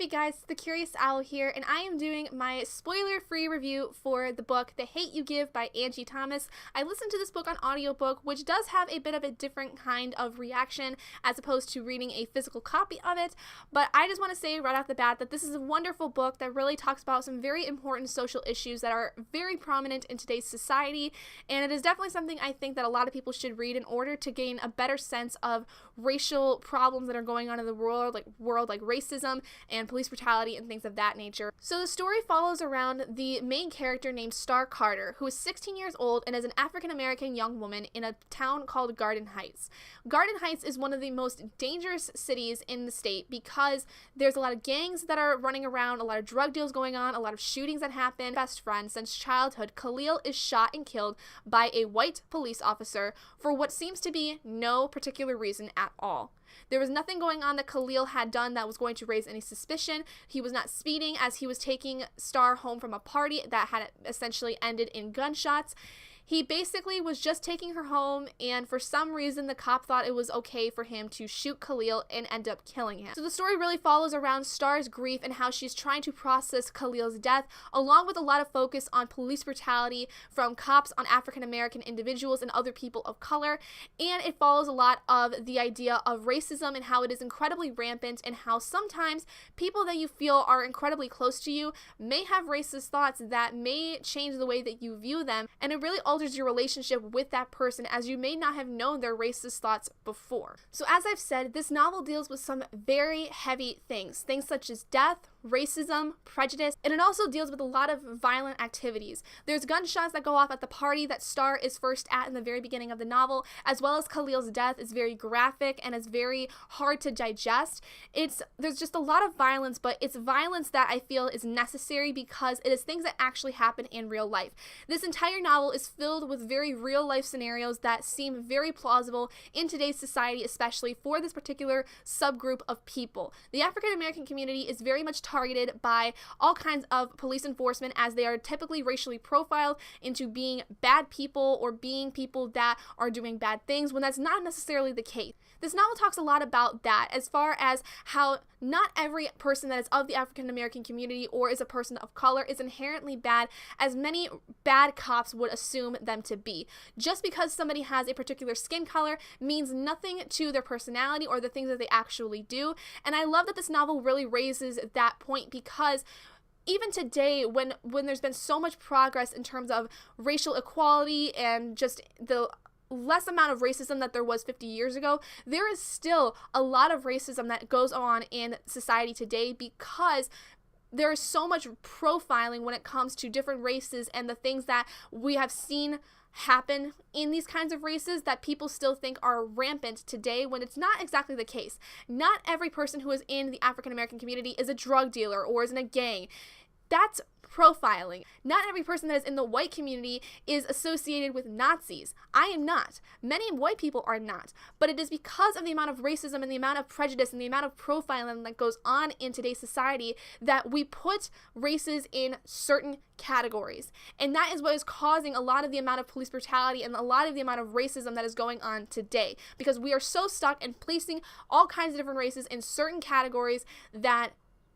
guys, it's the Curious Owl here, and I am doing my spoiler-free review for the book The Hate You Give by Angie Thomas. I listened to this book on audiobook, which does have a bit of a different kind of reaction as opposed to reading a physical copy of it, but I just want to say right off the bat that this is a wonderful book that really talks about some very important social issues that are very prominent in today's society, and it is definitely something I think that a lot of people should read in order to gain a better sense of racial problems that are going on in the world like racism and police brutality and things of that nature. So the story follows around the main character named Star Carter, who is 16 years old and is an African-American young woman in a town called Garden Heights. Garden Heights is one of the most dangerous cities in the state because there's a lot of gangs that are running around, a lot of drug deals going on, a lot of shootings that happen. Best friend since childhood, Khalil, is shot and killed by a white police officer for what seems to be no particular reason at all. There was nothing going on that Khalil had done that was going to raise any suspicion. He was not speeding as he was taking Star home from a party that had essentially ended in gunshots. He basically was just taking her home, and for some reason the cop thought it was okay for him to shoot Khalil and end up killing him. So the story really follows around Star's grief and how she's trying to process Khalil's death, along with a lot of focus on police brutality from cops on African-American individuals and other people of color, and it follows a lot of the idea of racism and how it is incredibly rampant and how sometimes people that you feel are incredibly close to you may have racist thoughts that may change the way that you view them, and it really alters your relationship with that person as you may not have known their racist thoughts before. So as I've said, this novel deals with some very heavy things such as death, racism, prejudice, and it also deals with a lot of violent activities. There's gunshots that go off at the party that Star is first at in the very beginning of the novel, as well as Khalil's death is very graphic and is very hard to digest. There's just a lot of violence, but it's violence that I feel is necessary because it is things that actually happen in real life. This entire novel is filled with very real life scenarios that seem very plausible in today's society, especially for this particular subgroup of people. The African American community is very much targeted by all kinds of police enforcement as they are typically racially profiled into being bad people or being people that are doing bad things when that's not necessarily the case. This novel talks a lot about that as far as how not every person that is of the African American community or is a person of color is inherently bad as many bad cops would assume them to be. Just because somebody has a particular skin color means nothing to their personality or the things that they actually do, and I love that this novel really raises that point because even today, when there's been so much progress in terms of racial equality and just the less amount of racism that there was 50 years ago, there is still a lot of racism that goes on in society today because there is so much profiling when it comes to different races and the things that we have seen happen in these kinds of races that people still think are rampant today when it's not exactly the case. Not every person who is in the African American community is a drug dealer or is in a gang. That's profiling. Not every person that is in the white community is associated with Nazis. I am not. Many white people are not. But it is because of the amount of racism and the amount of prejudice and the amount of profiling that goes on in today's society that we put races in certain categories. And that is what is causing a lot of the amount of police brutality and a lot of the amount of racism that is going on today. Because we are so stuck in placing all kinds of different races in certain categories that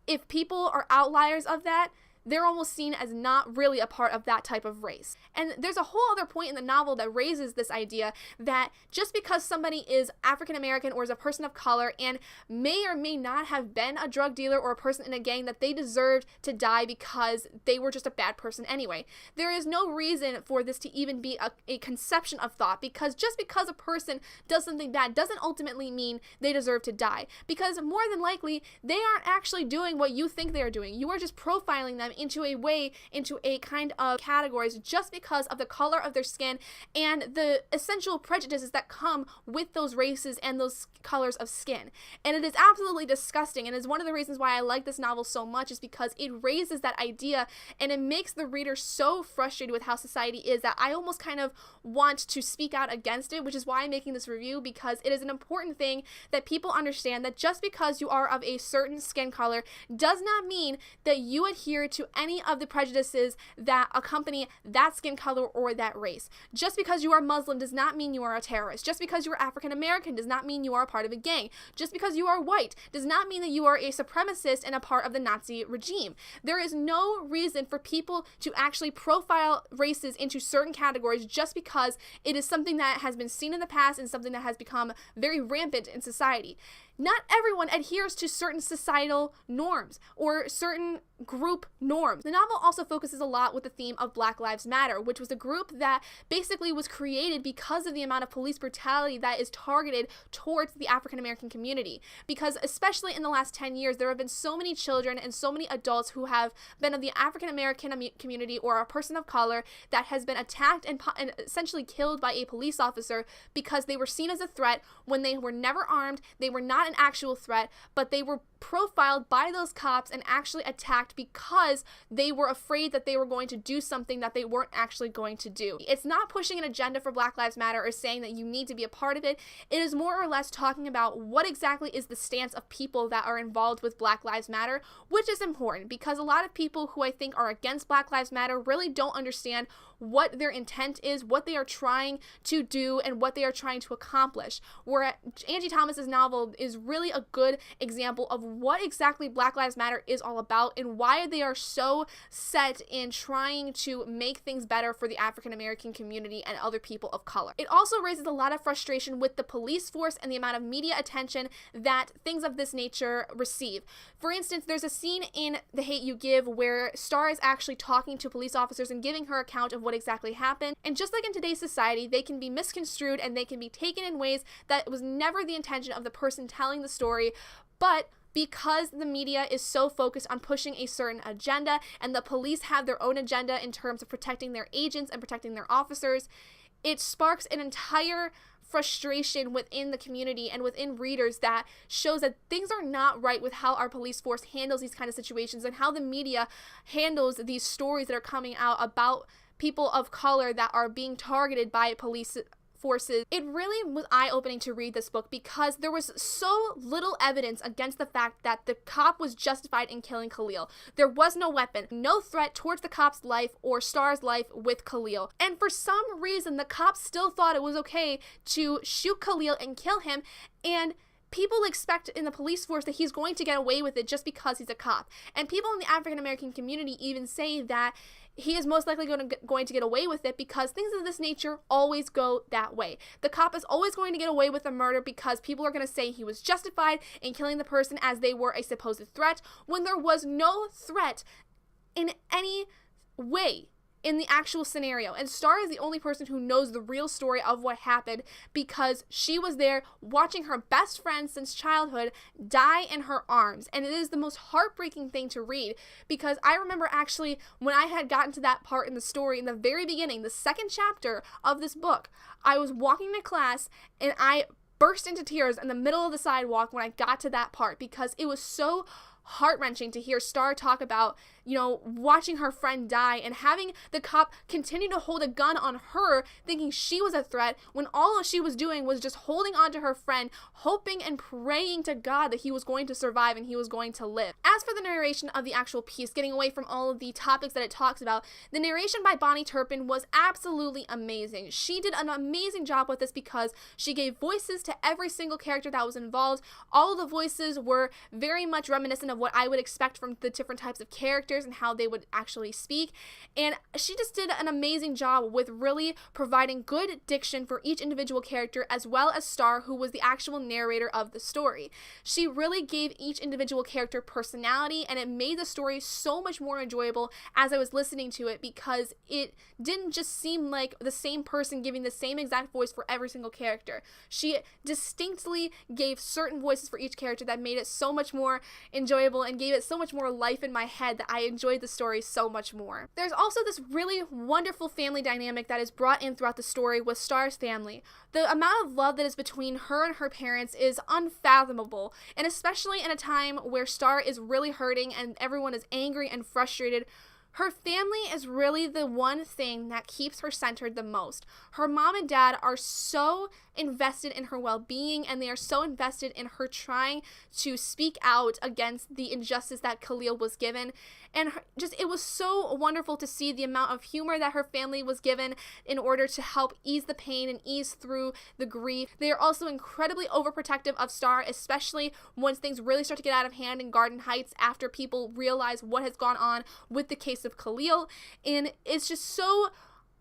if people are outliers of that, they're almost seen as not really a part of that type of race. And there's a whole other point in the novel that raises this idea that just because somebody is African American or is a person of color and may or may not have been a drug dealer or a person in a gang that they deserved to die because they were just a bad person anyway. There is no reason for this to even be a conception of thought, because just because a person does something bad doesn't ultimately mean they deserve to die, because more than likely they aren't actually doing what you think they are doing. You are just profiling them into a kind of categories just because of the color of their skin and the essential prejudices that come with those races and those colors of skin. And it is absolutely disgusting, and is one of the reasons why I like this novel so much, is because it raises that idea and it makes the reader so frustrated with how society is that I almost kind of want to speak out against it, which is why I'm making this review, because it is an important thing that people understand that just because you are of a certain skin color does not mean that you adhere to to any of the prejudices that accompany that skin color or that race. Just because you are Muslim does not mean you are a terrorist. Just because you are African American does not mean you are a part of a gang. Just because you are white does not mean that you are a supremacist and a part of the Nazi regime. There is no reason for people to actually profile races into certain categories just because it is something that has been seen in the past and something that has become very rampant in society. Not everyone adheres to certain societal norms or certain group norms. The novel also focuses a lot with the theme of Black Lives Matter, which was a group that basically was created because of the amount of police brutality that is targeted towards the African American community. Because especially in the last 10 years, there have been so many children and so many adults who have been of the African American community or a person of color that has been attacked and essentially killed by a police officer because they were seen as a threat when they were never armed, they were not an actual threat, but they were profiled by those cops and actually attacked because they were afraid that they were going to do something that they weren't actually going to do. It's not pushing an agenda for Black Lives Matter or saying that you need to be a part of it. It is more or less talking about what exactly is the stance of people that are involved with Black Lives Matter, which is important because a lot of people who I think are against Black Lives Matter really don't understand what their intent is, what they are trying to do, and what they are trying to accomplish. Where Angie Thomas's novel is really a good example of what exactly Black Lives Matter is all about and why they are so set in trying to make things better for the African American community and other people of color. It also raises a lot of frustration with the police force and the amount of media attention that things of this nature receive. For instance, there's a scene in The Hate U Give where Star is actually talking to police officers and giving her account of what exactly happened. And just like in today's society, they can be misconstrued and they can be taken in ways that was never the intention of the person telling the story, but because the media is so focused on pushing a certain agenda and the police have their own agenda in terms of protecting their agents and protecting their officers, it sparks an entire frustration within the community and within readers that shows that things are not right with how our police force handles these kind of situations and how the media handles these stories that are coming out about people of color that are being targeted by police forces. It really was eye-opening to read this book because there was so little evidence against the fact that the cop was justified in killing Khalil. There was no weapon, no threat towards the cop's life or Star's life with Khalil. And for some reason, the cops still thought it was okay to shoot Khalil and kill him, and people expect in the police force that he's going to get away with it just because he's a cop. And people in the African American community even say that he is most likely going to get away with it because things of this nature always go that way. The cop is always going to get away with a murder because people are going to say he was justified in killing the person as they were a supposed threat when there was no threat in any way in the actual scenario. And Star is the only person who knows the real story of what happened because she was there watching her best friend since childhood die in her arms. And it is the most heartbreaking thing to read because I remember actually when I had gotten to that part in the story in the very beginning, the second chapter of this book, I was walking to class and I burst into tears in the middle of the sidewalk when I got to that part because it was so heart-wrenching to hear Star talk about, watching her friend die and having the cop continue to hold a gun on her thinking she was a threat when all she was doing was just holding on to her friend, hoping and praying to God that he was going to survive and he was going to live. As for the narration of the actual piece, getting away from all of the topics that it talks about, the narration by Bonnie Turpin was absolutely amazing. She did an amazing job with this because she gave voices to every single character that was involved. All of the voices were very much reminiscent of what I would expect from the different types of characters and how they would actually speak, and she just did an amazing job with really providing good diction for each individual character as well as Star, who was the actual narrator of the story. She really gave each individual character personality, and it made the story so much more enjoyable as I was listening to it because it didn't just seem like the same person giving the same exact voice for every single character. She distinctly gave certain voices for each character that made it so much more enjoyable and gave it so much more life in my head that I enjoyed the story so much more. There's also this really wonderful family dynamic that is brought in throughout the story with Star's family. The amount of love that is between her and her parents is unfathomable, and especially in a time where Star is really hurting and everyone is angry and frustrated, Her family is really the one thing that keeps her centered the most. Her mom and dad are so invested in her well-being, and they are so invested in her trying to speak out against the injustice that Khalil was given. And it was so wonderful to see the amount of humor that her family was given in order to help ease the pain and ease through the grief. They are also incredibly overprotective of Star, especially once things really start to get out of hand in Garden Heights after people realize what has gone on with the case of Khalil. And it's just so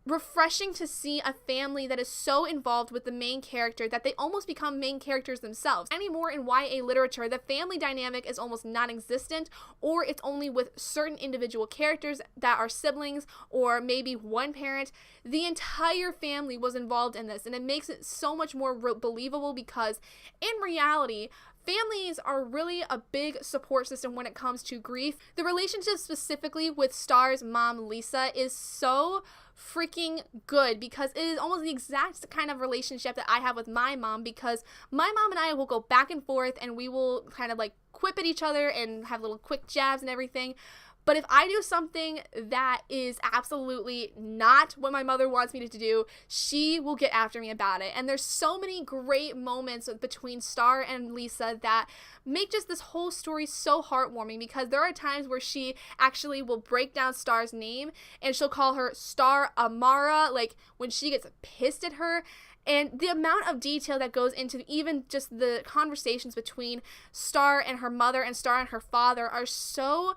refreshing to see a family that is so involved with the main character that they almost become main characters themselves. Anymore in YA literature, the family dynamic is almost non-existent, or it's only with certain individual characters that are siblings or maybe one parent. The entire family was involved in this, and it makes it so much more believable because in reality, families are really a big support system when it comes to grief. The relationship specifically with Star's mom, Lisa, is so freaking good because it is almost the exact kind of relationship that I have with my mom, because my mom and I will go back and forth and we will kind of like quip at each other and have little quick jabs and everything. But if I do something that is absolutely not what my mother wants me to do, she will get after me about it. And there's so many great moments between Star and Lisa that make just this whole story so heartwarming, because there are times where she actually will break down Star's name and she'll call her Star Amara, like when she gets pissed at her. And the amount of detail that goes into even just the conversations between Star and her mother and Star and her father are so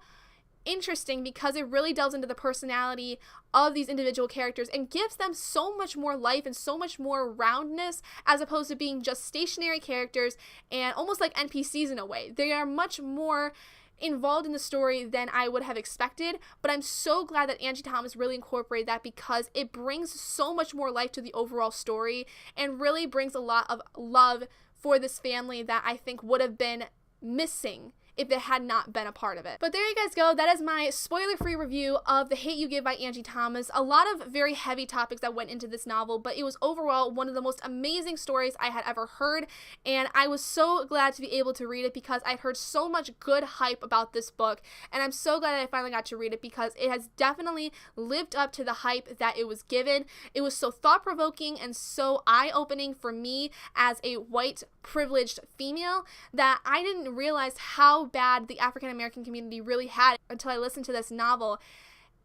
interesting, because it really delves into the personality of these individual characters and gives them so much more life and so much more roundness, as opposed to being just stationary characters and almost like NPCs in a way. They are much more involved in the story than I would have expected, but I'm so glad that Angie Thomas really incorporated that, because it brings so much more life to the overall story and really brings a lot of love for this family that I think would have been missing if it had not been a part of it. But there you guys go. That is my spoiler-free review of The Hate U Give by Angie Thomas. A lot of very heavy topics that went into this novel, but it was overall one of the most amazing stories I had ever heard, and I was so glad to be able to read it because I'd heard so much good hype about this book, and I'm so glad that I finally got to read it because it has definitely lived up to the hype that it was given. It was so thought-provoking and so eye-opening for me as a white privileged female that I didn't realize how bad the African American community really had until I listened to this novel.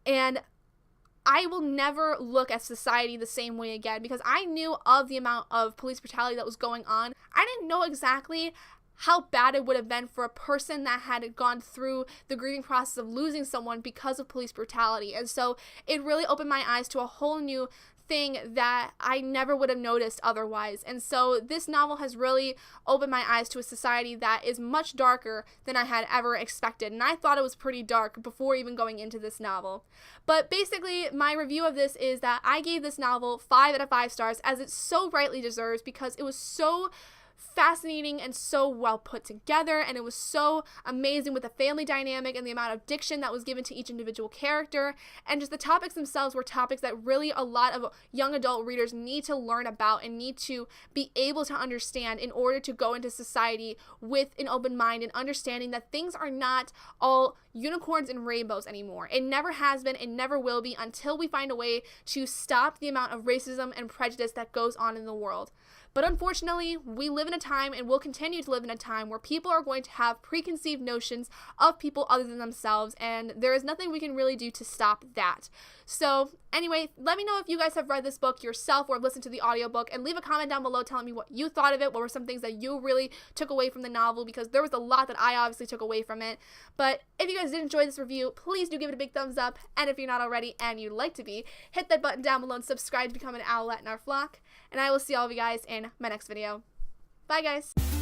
And I will never look at society the same way again, because I knew of the amount of police brutality that was going on. I didn't know exactly how bad it would have been for a person that had gone through the grieving process of losing someone because of police brutality. And so it really opened my eyes to a whole new thing that I never would have noticed otherwise. And so this novel has really opened my eyes to a society that is much darker than I had ever expected. And I thought it was pretty dark before even going into this novel. But basically, my review of this is that I gave this novel 5 out of 5 stars, as it so rightly deserves, because it was so fascinating and so well put together, and it was so amazing with the family dynamic and the amount of diction that was given to each individual character, and just the topics themselves were topics that really a lot of young adult readers need to learn about and need to be able to understand in order to go into society with an open mind and understanding that things are not all unicorns and rainbows anymore. It never has been and never will be until we find a way to stop the amount of racism and prejudice that goes on in the world. But unfortunately, we live in a time and will continue to live in a time where people are going to have preconceived notions of people other than themselves, and there is nothing we can really do to stop that. So anyway, let me know if you guys have read this book yourself or listened to the audiobook, and leave a comment down below telling me what you thought of it. What were some things that you really took away from the novel, because there was a lot that I obviously took away from it. But if you guys did enjoy this review, please do give it a big thumbs up, and if you're not already and you'd like to be, hit that button down below and subscribe to become an owlet in our flock, and I will see all of you guys in my next video. Bye guys!